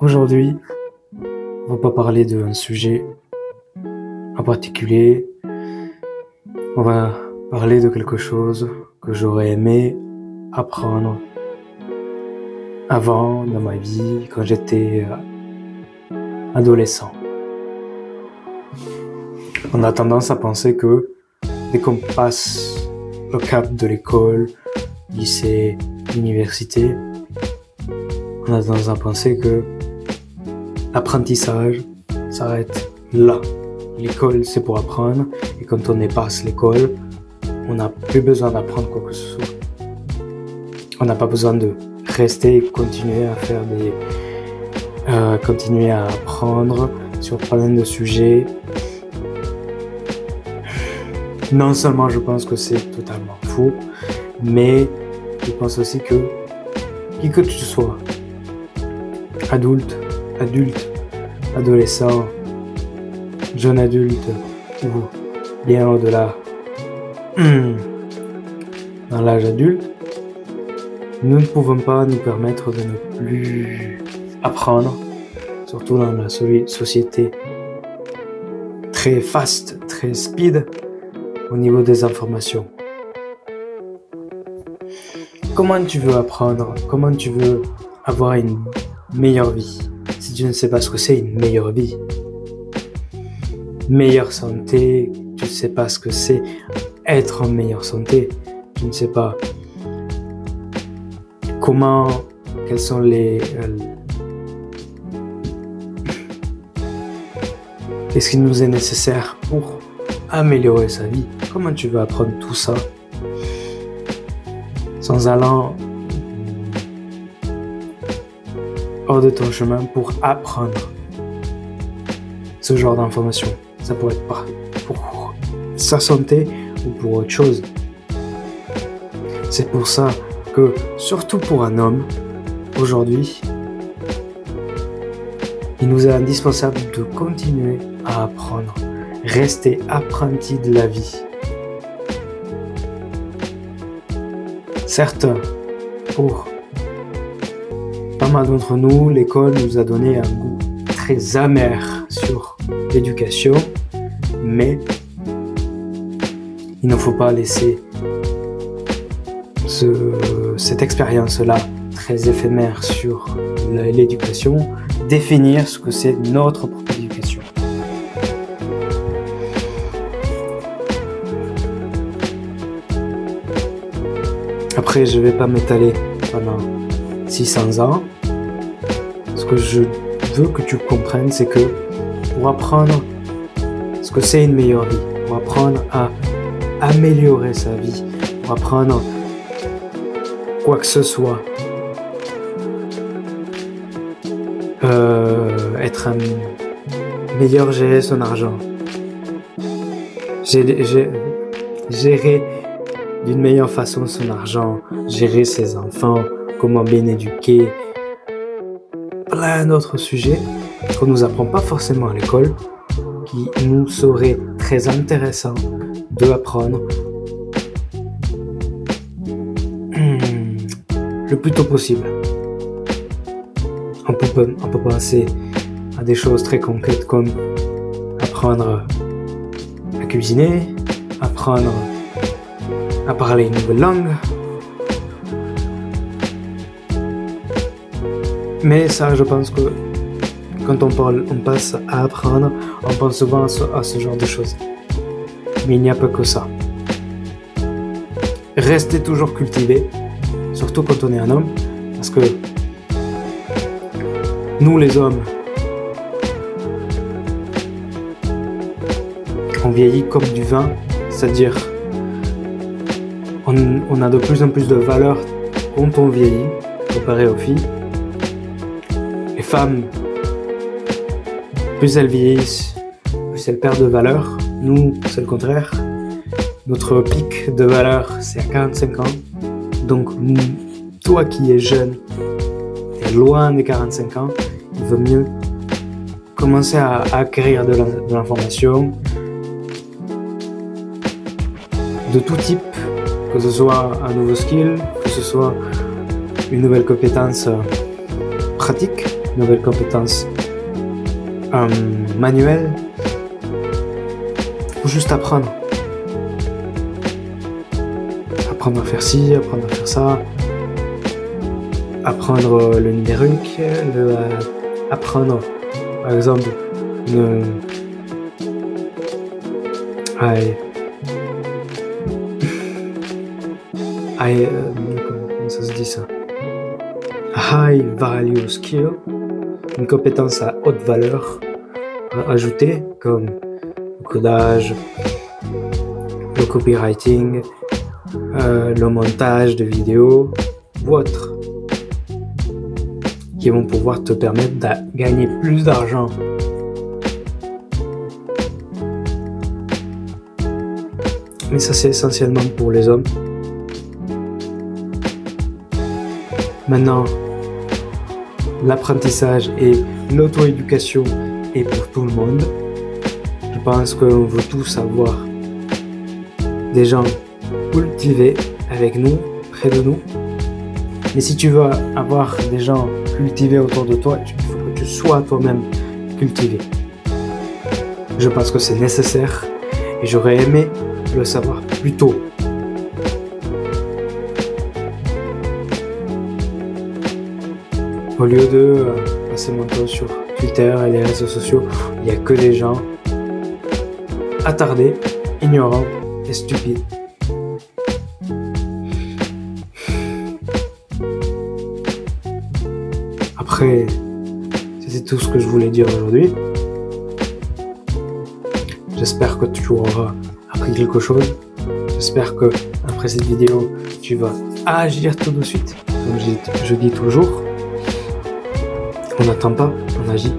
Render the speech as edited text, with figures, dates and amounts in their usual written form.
Aujourd'hui, on va pas parler d'un sujet en particulier. On va parler de quelque chose que j'aurais aimé apprendre avant dans ma vie, quand j'étais adolescent. On a tendance à penser que dès qu'on passe le cap de l'école, lycée, université, on a tendance à penser que l'apprentissage s'arrête là. L'école, c'est pour apprendre, et quand on dépasse l'école, on n'a plus besoin d'apprendre quoi que ce soit. On n'a pas besoin de rester et continuer à faire continuer à apprendre sur plein de sujets. Non seulement je pense que c'est totalement faux, mais je pense aussi que qui que tu sois, adulte, adolescent, jeune adulte ou bien au-delà, dans l'âge adulte, nous ne pouvons pas nous permettre de ne plus apprendre, surtout dans la société très fast, très speed au niveau des informations. Comment tu veux apprendre? Comment tu veux avoir une meilleure vie si tu ne sais pas ce que c'est une meilleure vie? Meilleure santé, tu ne sais pas ce que c'est être en meilleure santé, tu ne sais pas quels sont qu'est-ce qui nous est nécessaire pour améliorer sa vie. Comment tu veux apprendre tout ça sans allant hors de ton chemin pour apprendre ce genre d'informations? Ça pourrait être pas pour sa santé ou pour autre chose. C'est pour ça que, surtout pour un homme, aujourd'hui, il nous est indispensable de continuer à apprendre, rester apprenti de la vie. Certes, pour pas mal d'entre nous, l'école nous a donné un goût très amer sur l'éducation, mais il ne faut pas laisser cette expérience-là très éphémère sur l'éducation définir ce que c'est notre propre éducation. Après, je ne vais pas m'étaler pendant 600 ans. Ce que je veux que tu comprennes, c'est que pour apprendre ce que c'est une meilleure vie, pour apprendre à améliorer sa vie, pour apprendre quoi que ce soit, être un meilleur, gérer son argent, gérer d'une meilleure façon son argent, gérer ses enfants, comment bien éduquer, plein d'autres sujets qu'on nous apprend pas forcément à l'école, qui nous serait très intéressant de apprendre le plus tôt possible. On peut penser à des choses très concrètes comme apprendre à cuisiner, apprendre à parler une nouvelle langue. Mais ça, je pense que quand on passe à apprendre, on pense souvent à ce genre de choses. Mais il n'y a pas que ça. Restez toujours cultivé, surtout quand on est un homme, parce que nous les hommes, on vieillit comme du vin, c'est-à-dire on a de plus en plus de valeur quand on vieillit, comparé aux filles. Les femmes, plus elles vieillissent, plus elles perdent de valeur. Nous, c'est le contraire. Notre pic de valeur, c'est à 45 ans. Donc, toi qui es jeune, tu es loin des 45 ans, il vaut mieux commencer à acquérir de l'information de tout type, que ce soit un nouveau skill, que ce soit une nouvelle compétence pratique, nouvelles compétences manuelles, ou juste apprendre. Apprendre à faire ci, apprendre à faire ça, apprendre le numérique, apprendre par exemple comment ça se dit ça? High value skill, une compétence à haute valeur ajoutée comme le codage, le copywriting, le montage de vidéos ou autres, qui vont pouvoir te permettre de gagner plus d'argent. Mais ça, c'est essentiellement pour les hommes. Maintenant, l'apprentissage et l'auto-éducation est pour tout le monde. Je pense qu'on veut tous avoir des gens cultivés avec nous, près de nous. Mais si tu veux avoir des gens cultivés autour de toi, il faut que tu sois toi-même cultivé. Je pense que c'est nécessaire et j'aurais aimé le savoir plus tôt. Au lieu de passer mon temps sur Twitter et les réseaux sociaux, il n'y a que des gens attardés, ignorants et stupides. Après, c'était tout ce que je voulais dire aujourd'hui. J'espère que tu auras appris quelque chose. J'espère que après cette vidéo, tu vas agir tout de suite. Comme je dis toujours, on n'attend pas, on agit.